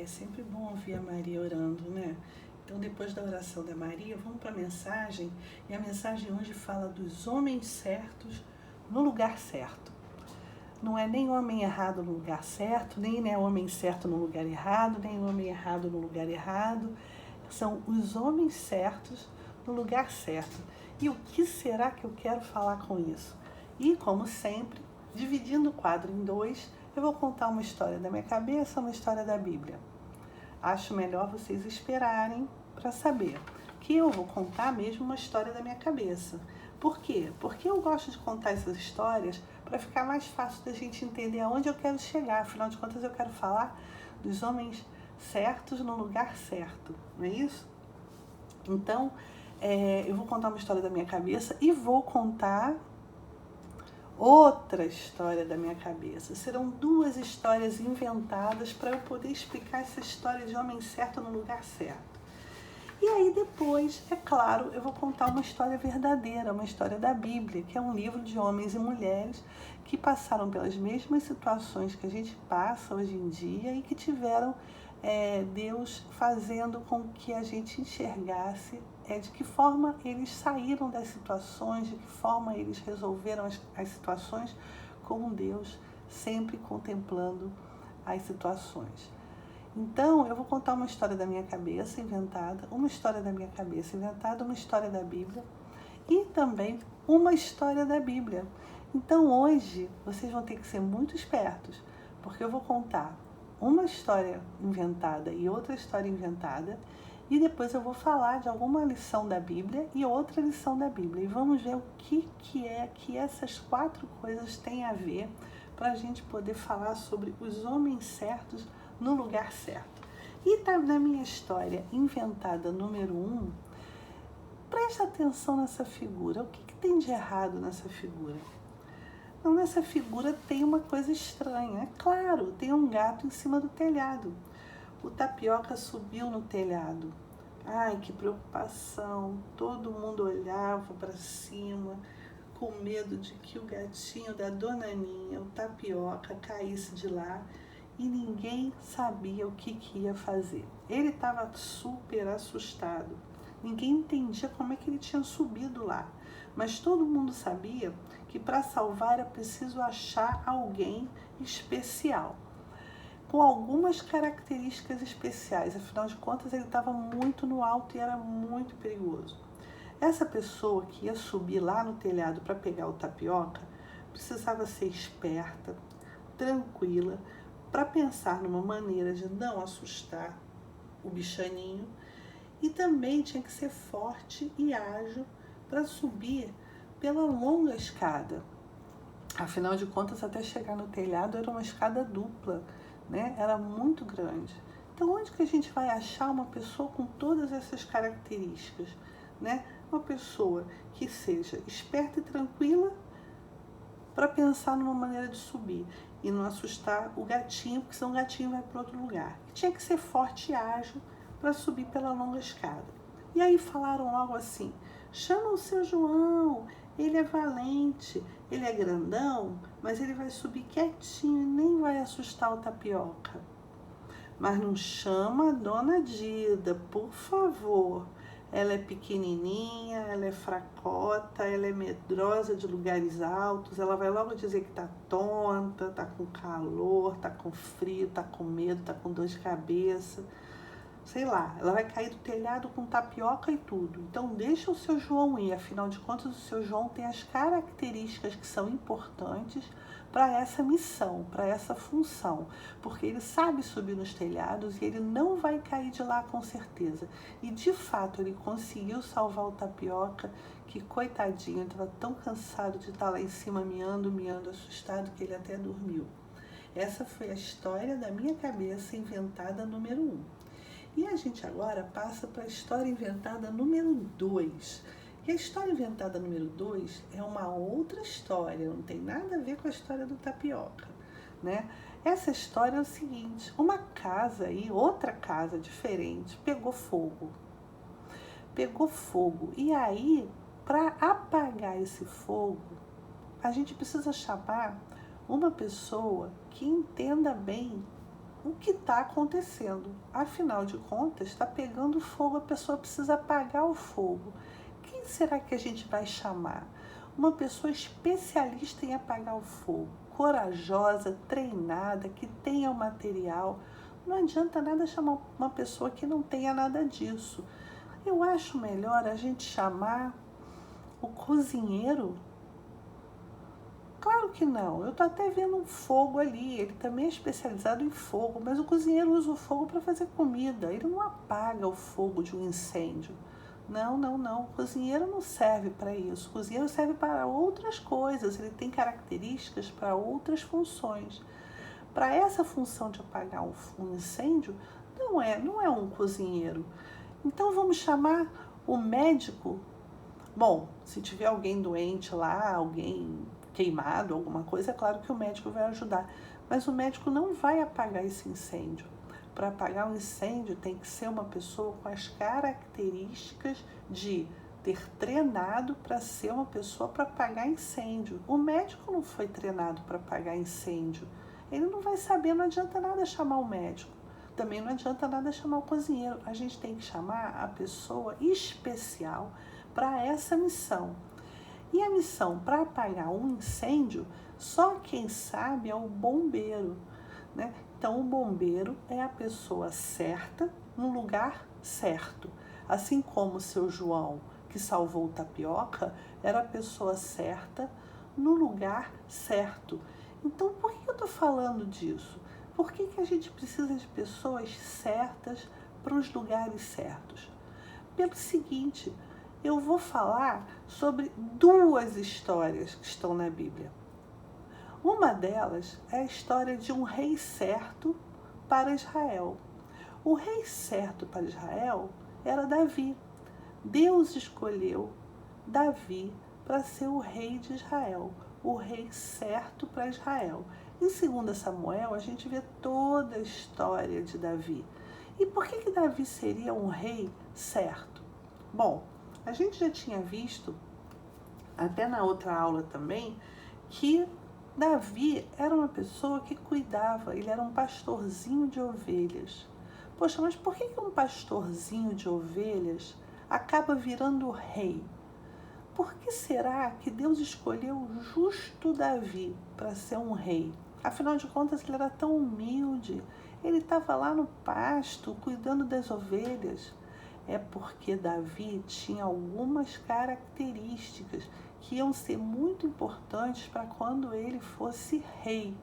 É sempre bom ouvir a Maria orando, né? Então, depois da oração da Maria, vamos para a mensagem. E a mensagem hoje fala dos homens certos no lugar certo. Não é nem homem errado no lugar certo, nem é homem certo no lugar errado, nem homem errado no lugar errado. São os homens certos no lugar certo. E o que será que eu quero falar com isso? E, como sempre, dividindo o quadro em dois, eu vou contar uma história da minha cabeça, uma história da Bíblia. Acho melhor vocês esperarem para saber que eu vou contar mesmo uma história da minha cabeça. Por quê? Porque eu gosto de contar essas histórias para ficar mais fácil da gente entender aonde eu quero chegar. Afinal de contas, eu quero falar dos homens certos no lugar certo, não é isso? Então, eu vou contar uma história da minha cabeça e vou contar outra história da minha cabeça. Serão duas histórias inventadas para eu poder explicar essa história de homem certo no lugar certo. E aí depois, é claro, eu vou contar uma história verdadeira, uma história da Bíblia, que é um livro de homens e mulheres que passaram pelas mesmas situações que a gente passa hoje em dia e que tiveram Deus fazendo com que a gente enxergasse de que forma eles saíram das situações, de que forma eles resolveram as situações, com Deus sempre contemplando as situações. Então, eu vou contar uma história da minha cabeça inventada, uma história da minha cabeça inventada, uma história da Bíblia e também uma história da Bíblia. Então, hoje, vocês vão ter que ser muito espertos, porque eu vou contar uma história inventada e outra história inventada, e depois eu vou falar de alguma lição da Bíblia e outra lição da Bíblia. E vamos ver o que é que essas quatro coisas têm a ver para a gente poder falar sobre os homens certos no lugar certo. E tá na minha história inventada número 1, presta atenção nessa figura. O que tem de errado nessa figura? Não, nessa figura tem uma coisa estranha. É claro, tem um gato em cima do telhado. O Tapioca subiu no telhado. Ai, que preocupação. Todo mundo olhava para cima, com medo de que o gatinho da Dona Aninha, o Tapioca, caísse de lá e ninguém sabia o que ia fazer. Ele estava super assustado. Ninguém entendia como é que ele tinha subido lá. Mas todo mundo sabia que para salvar era preciso achar alguém especial, com algumas características especiais. Afinal de contas, ele estava muito no alto e era muito perigoso. Essa pessoa que ia subir lá no telhado para pegar o Tapioca precisava ser esperta, tranquila, para pensar numa maneira de não assustar o bichaninho, e também tinha que ser forte e ágil para subir pela longa escada. Afinal de contas, até chegar no telhado era uma escada dupla, né? Era muito grande. Então, onde que a gente vai achar uma pessoa com todas essas características, né? Uma pessoa que seja esperta e tranquila para pensar numa maneira de subir e não assustar o gatinho, porque senão o gatinho vai para outro lugar. Tinha que ser forte e ágil para subir pela longa escada. E aí falaram logo assim: chama o seu João, ele é valente, ele é grandão, mas ele vai subir quietinho e nem vai assustar o Tapioca. Mas não chama a Dona Dida, por favor. Ela é pequenininha, ela é fracota, ela é medrosa de lugares altos, ela vai logo dizer que tá tonta, tá com calor, tá com frio, tá com medo, tá com dor de cabeça. Sei lá, ela vai cair do telhado com Tapioca e tudo. Então deixa o seu João ir, afinal de contas o seu João tem as características que são importantes para essa missão, para essa função, porque ele sabe subir nos telhados e ele não vai cair de lá com certeza. E de fato ele conseguiu salvar o Tapioca, que coitadinho, estava tão cansado de estar lá em cima miando, assustado, que ele até dormiu. Essa foi a história da minha cabeça inventada número 1. E a gente agora passa para a história inventada número 2. E a história inventada número 2 é uma outra história, não tem nada a ver com a história do Tapioca, né? Essa história é o seguinte: uma casa aí, outra casa diferente, pegou fogo. Pegou fogo. E aí, para apagar esse fogo, a gente precisa chamar uma pessoa que entenda bem o que está acontecendo. Afinal de contas, está pegando fogo, a pessoa precisa apagar o fogo. Quem será que a gente vai chamar? Uma pessoa especialista em apagar o fogo, corajosa, treinada, que tenha o material. Não adianta nada chamar uma pessoa que não tenha nada disso. Eu acho melhor a gente chamar o cozinheiro. Claro que não, eu estou até vendo um fogo ali, ele também é especializado em fogo, mas o cozinheiro usa o fogo para fazer comida, ele não apaga o fogo de um incêndio. Não, não, não, o cozinheiro não serve para isso, o cozinheiro serve para outras coisas, ele tem características para outras funções. Para essa função de apagar um incêndio, não é um cozinheiro. Então vamos chamar o médico. Bom, se tiver alguém doente lá, alguém queimado, alguma coisa, é claro que o médico vai ajudar. Mas o médico não vai apagar esse incêndio. Para apagar um incêndio tem que ser uma pessoa com as características de ter treinado para ser uma pessoa para apagar incêndio. O médico não foi treinado para apagar incêndio. Ele não vai saber, não adianta nada chamar o médico. Também não adianta nada chamar o cozinheiro. A gente tem que chamar a pessoa especial para essa missão. E a missão para apagar um incêndio, só quem sabe é o bombeiro, né? Então, o bombeiro é a pessoa certa no lugar certo. Assim como o seu João, que salvou o Tapioca, era a pessoa certa no lugar certo. Então, por que eu estou falando disso? Por que a gente precisa de pessoas certas para os lugares certos? Pelo seguinte, eu vou falar sobre duas histórias que estão na Bíblia. Uma delas é a história de um rei certo para Israel. O rei certo para Israel era Davi. Deus escolheu Davi para ser o rei de Israel, o rei certo para Israel. Em 2 Samuel, a gente vê toda a história de Davi. E por que Davi seria um rei certo? Bom, a gente já tinha visto, até na outra aula também, que Davi era uma pessoa que cuidava, ele era um pastorzinho de ovelhas. Poxa, mas por que um pastorzinho de ovelhas acaba virando rei? Por que será que Deus escolheu justo Davi para ser um rei? Afinal de contas, ele era tão humilde, ele estava lá no pasto, cuidando das ovelhas. É porque Davi tinha algumas características que iam ser muito importantes para quando ele fosse rei.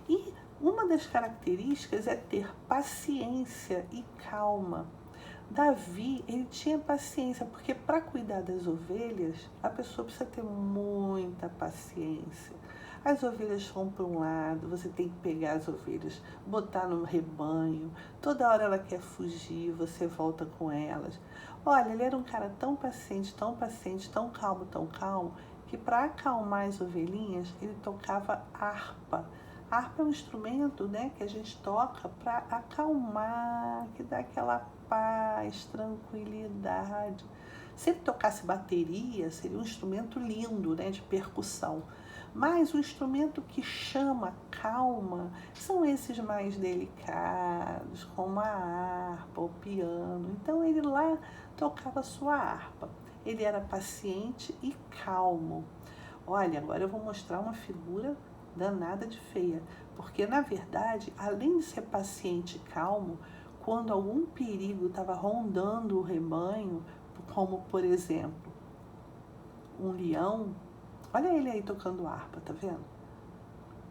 E uma das características é ter paciência e calma. Davi, ele tinha paciência, porque para cuidar das ovelhas, a pessoa precisa ter muita paciência. As ovelhas vão para um lado, você tem que pegar as ovelhas, botar no rebanho, toda hora ela quer fugir, você volta com elas. Olha, ele era um cara tão paciente, tão calmo, que para acalmar as ovelhinhas, ele tocava harpa. A harpa é um instrumento, né, que a gente toca para acalmar, que dá aquela paz, tranquilidade. Se ele tocasse bateria, seria um instrumento lindo, né, de percussão. Mas o instrumento que chama calma são esses mais delicados, como a harpa, o piano. Então ele lá tocava sua harpa. Ele era paciente e calmo. Olha, agora eu vou mostrar uma figura danada de feia, porque na verdade, além de ser paciente e calmo, quando algum perigo estava rondando o rebanho, como por exemplo, um leão, olha ele aí tocando harpa, tá vendo?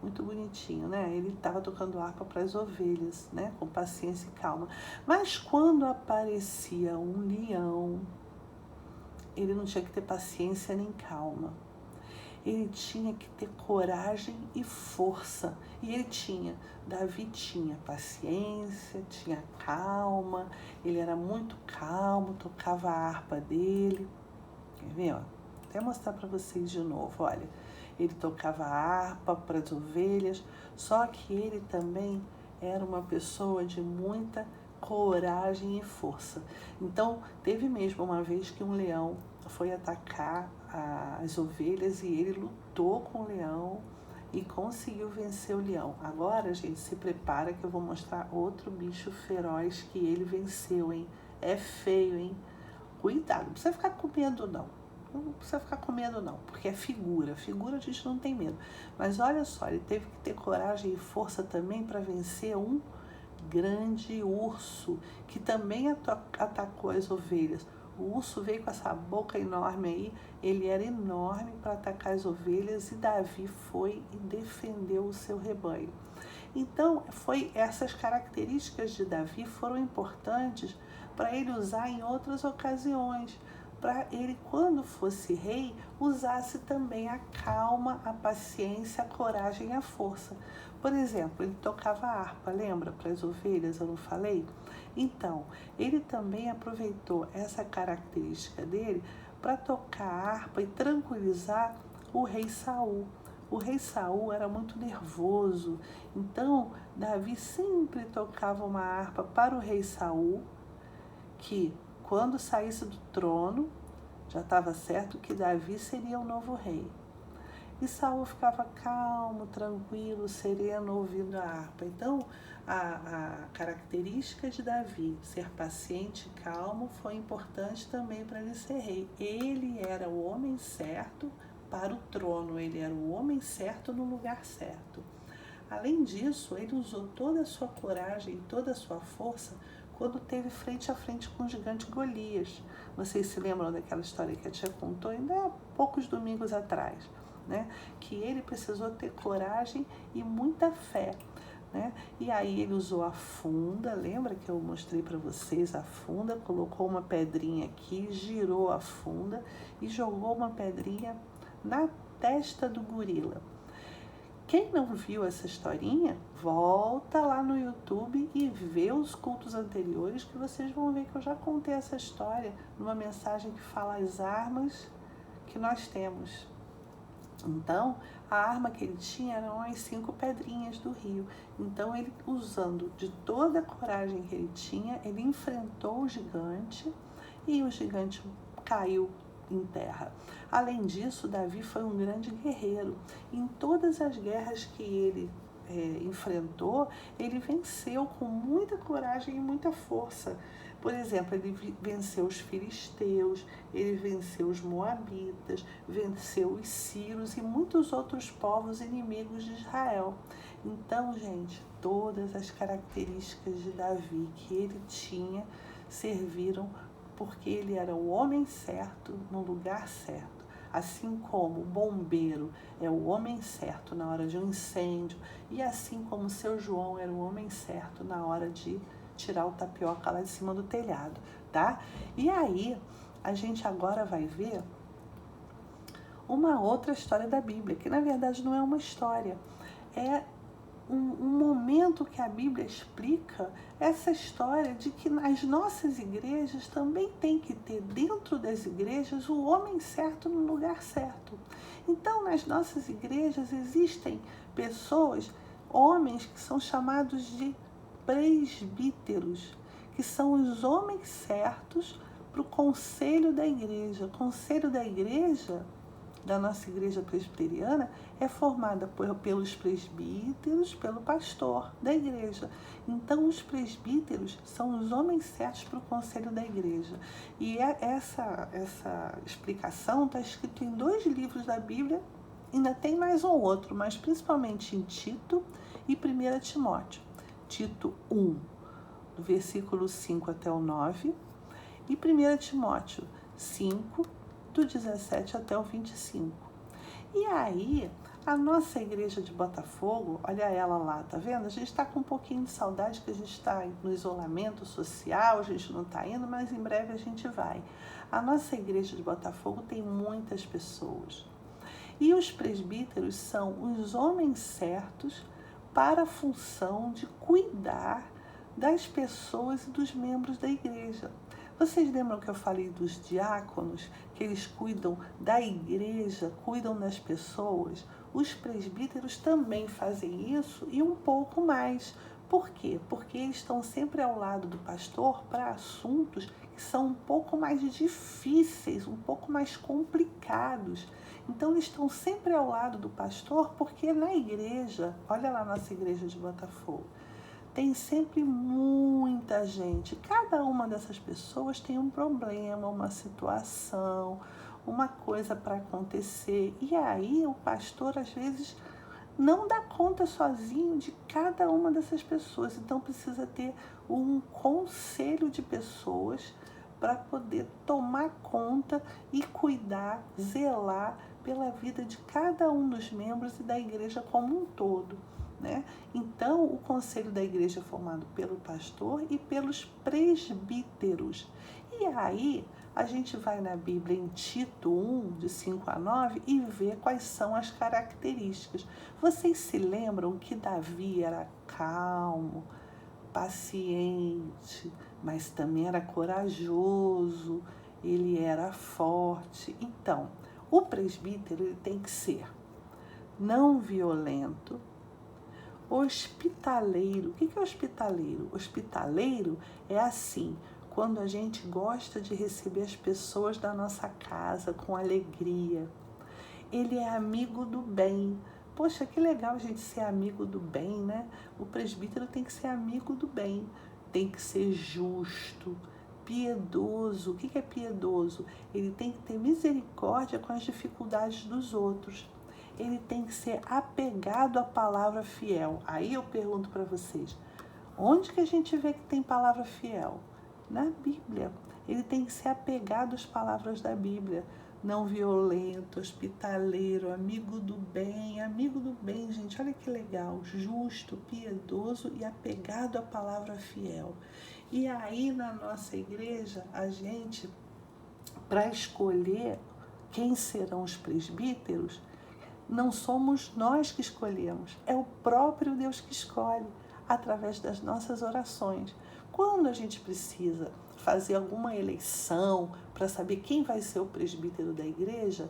Muito bonitinho, né? Ele estava tocando harpa para as ovelhas, né? Com paciência e calma. Mas quando aparecia um leão, ele não tinha que ter paciência nem calma. Ele tinha que ter coragem e força. E ele tinha. Davi tinha paciência, tinha calma, ele era muito calmo, tocava a harpa dele. Quer ver, ó? Vou até mostrar para vocês de novo, olha. Ele tocava a harpa para as ovelhas, só que ele também era uma pessoa de muita coragem e força. Então, teve mesmo uma vez que um leão foi atacar as ovelhas e ele lutou com o leão, e conseguiu vencer o leão. Agora, gente, se prepara que eu vou mostrar outro bicho feroz que ele venceu, hein? É feio, hein? Cuidado, não precisa ficar com medo, não. Não precisa ficar com medo, não, porque é figura. Figura a gente não tem medo. Mas olha só, ele teve que ter coragem e força também para vencer um grande urso, que também atacou as ovelhas. O urso veio com essa boca enorme aí, ele era enorme para atacar as ovelhas, e Davi foi e defendeu o seu rebanho. Então, essas características de Davi foram importantes para ele usar em outras ocasiões, para ele, quando fosse rei, usasse também a calma, a paciência, a coragem e a força. Por exemplo, ele tocava harpa, lembra? Para as ovelhas, eu não falei? Então, ele também aproveitou essa característica dele para tocar a harpa e tranquilizar o rei Saul. O rei Saul era muito nervoso, então Davi sempre tocava uma harpa para o rei Saul, que quando saísse do trono, já estava certo que Davi seria o novo rei. E Saul ficava calmo, tranquilo, sereno, ouvindo a harpa. Então, a característica de Davi, ser paciente e calmo, foi importante também para ele ser rei. Ele era o homem certo para o trono, ele era o homem certo no lugar certo. Além disso, ele usou toda a sua coragem e toda a sua força quando teve frente a frente com o gigante Golias. Vocês se lembram daquela história que a tia contou ainda há poucos domingos atrás, né? Que ele precisou ter coragem e muita fé, né? E aí ele usou a funda, lembra que eu mostrei para vocês a funda? Colocou uma pedrinha aqui, girou a funda e jogou uma pedrinha na testa do gorila. Quem não viu essa historinha, volta lá no YouTube e vê os cultos anteriores, que vocês vão ver que eu já contei essa história numa mensagem que fala as armas que nós temos. Então, a arma que ele tinha eram as 5 pedrinhas do rio. Então, ele, usando de toda a coragem que ele tinha, ele enfrentou o gigante e o gigante caiu em terra. Além disso, Davi foi um grande guerreiro. Em todas as guerras que ele enfrentou, ele venceu com muita coragem e muita força. Por exemplo, ele venceu os filisteus, ele venceu os moabitas, venceu os sírios e muitos outros povos inimigos de Israel. Então, gente, todas as características de Davi que ele tinha serviram porque ele era o homem certo no lugar certo. Assim como o bombeiro é o homem certo na hora de um incêndio, e assim como o seu João era o homem certo na hora de tirar o tapioca lá de cima do telhado, tá? E aí, a gente agora vai ver uma outra história da Bíblia, que na verdade não é uma história, é um momento que a Bíblia explica essa história de que nas nossas igrejas também tem que ter dentro das igrejas o homem certo no lugar certo. Então, nas nossas igrejas existem pessoas, homens que são chamados de presbíteros, que são os homens certos para o conselho da igreja. O conselho da igreja, da nossa igreja presbiteriana, é formada pelos presbíteros, pelo pastor da igreja. Então, os presbíteros são os homens certos para o conselho da igreja. E essa explicação está escrita em 2 livros da Bíblia, ainda tem mais um outro, mas principalmente em Tito e 1 Timóteo. Tito 1, do versículo 5 até o 9, e 1 Timóteo 5, do 17 até o 25. E aí, a nossa igreja de Botafogo, olha ela lá, tá vendo? A gente está com um pouquinho de saudade, que a gente está no isolamento social, a gente não está indo, mas em breve a gente vai. A nossa igreja de Botafogo tem muitas pessoas. E os presbíteros são os homens certos para a função de cuidar das pessoas e dos membros da igreja. Vocês lembram que eu falei dos diáconos, que eles cuidam da igreja, cuidam das pessoas? Os presbíteros também fazem isso e um pouco mais, Por quê? Porque eles estão sempre ao lado do pastor para assuntos que são um pouco mais difíceis, um pouco mais complicados. Então, eles estão sempre ao lado do pastor porque na igreja, olha lá a nossa igreja de Botafogo, tem sempre muita gente. Cada uma dessas pessoas tem um problema, uma situação, uma coisa para acontecer. E aí o pastor, às vezes, não dá conta sozinho de cada uma dessas pessoas. Então precisa ter um conselho de pessoas para poder tomar conta e cuidar, zelar pela vida de cada um dos membros e da igreja como um todo, né? Então, o conselho da igreja é formado pelo pastor e pelos presbíteros. E aí, a gente vai na Bíblia em Tito 1, de 5 a 9, e vê quais são as características. Vocês se lembram que Davi era calmo, paciente, mas também era corajoso, ele era forte. Então, o presbítero ele tem que ser não violento, hospitaleiro. O que é hospitaleiro? Hospitaleiro é assim, quando a gente gosta de receber as pessoas da nossa casa com alegria. Ele é amigo do bem. Poxa, que legal a gente ser amigo do bem, né? O presbítero tem que ser amigo do bem, tem que ser justo, piedoso. O que é piedoso? Ele tem que ter misericórdia com as dificuldades dos outros. Ele tem que ser apegado à palavra fiel. Aí eu pergunto para vocês, onde que a gente vê que tem palavra fiel? Na Bíblia. Ele tem que ser apegado às palavras da Bíblia. Não violento, hospitaleiro, amigo do bem, gente, olha que legal, justo, piedoso e apegado à palavra fiel. E aí na nossa igreja, a gente, para escolher quem serão os presbíteros, não somos nós que escolhemos, é o próprio Deus que escolhe, através das nossas orações. Quando a gente precisa fazer alguma eleição para saber quem vai ser o presbítero da igreja,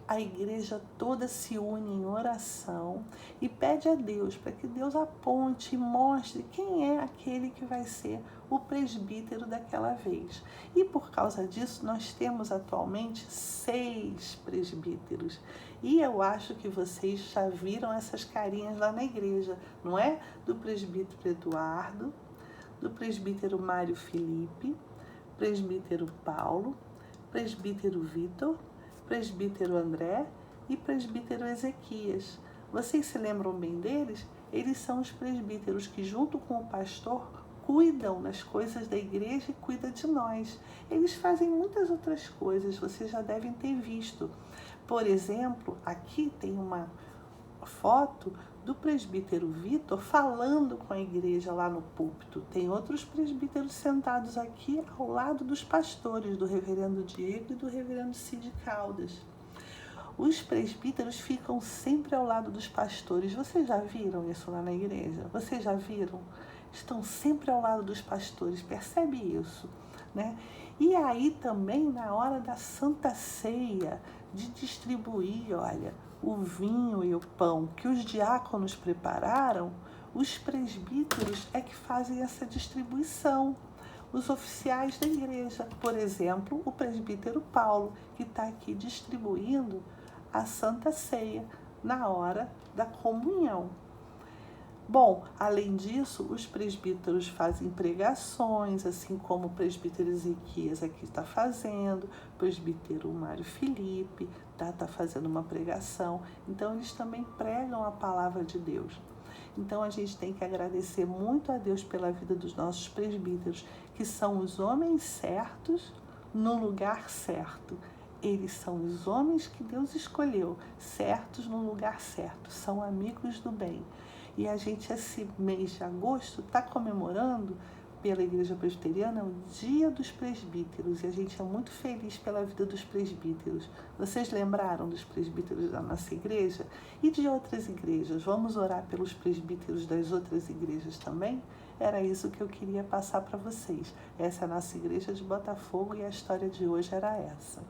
a igreja toda se une em oração e pede a Deus para que Deus aponte e mostre quem é aquele que vai ser o presbítero daquela vez. E por causa disso, nós temos atualmente 6 presbíteros. E eu acho que vocês já viram essas carinhas lá na igreja, não é? Do presbítero Eduardo, do presbítero Mário Felipe, presbítero Paulo, presbítero Vitor, presbítero André e presbítero Ezequias. Vocês se lembram bem deles? Eles são os presbíteros que, junto com o pastor, cuidam das coisas da igreja e cuidam de nós. Eles fazem muitas outras coisas, vocês já devem ter visto. Por exemplo, aqui tem uma foto do presbítero Vitor falando com a igreja lá no púlpito. Tem outros presbíteros sentados aqui ao lado dos pastores, do reverendo Diego e do reverendo Cid Caldas. Os presbíteros ficam sempre ao lado dos pastores. Vocês já viram isso lá na igreja? Vocês já viram? Estão sempre ao lado dos pastores. Percebe isso, né? E aí também na hora da Santa Ceia, de distribuir, olha, o vinho e o pão que os diáconos prepararam, os presbíteros é que fazem essa distribuição. Os oficiais da igreja, por exemplo, o presbítero Paulo, que está aqui distribuindo a Santa Ceia na hora da comunhão. Bom, além disso, os presbíteros fazem pregações, assim como o presbítero Ezequias aqui está fazendo, o presbítero Mário Felipe está fazendo uma pregação. Então, eles também pregam a palavra de Deus. Então, a gente tem que agradecer muito a Deus pela vida dos nossos presbíteros, que são os homens certos no lugar certo. Eles são os homens que Deus escolheu, certos no lugar certo, são amigos do bem. E a gente, esse mês de agosto, está comemorando, pela Igreja Presbiteriana, o Dia dos Presbíteros. E a gente é muito feliz pela vida dos presbíteros. Vocês lembraram dos presbíteros da nossa igreja? E de outras igrejas? Vamos orar pelos presbíteros das outras igrejas também? Era isso que eu queria passar para vocês. Essa é a nossa igreja de Botafogo e a história de hoje era essa.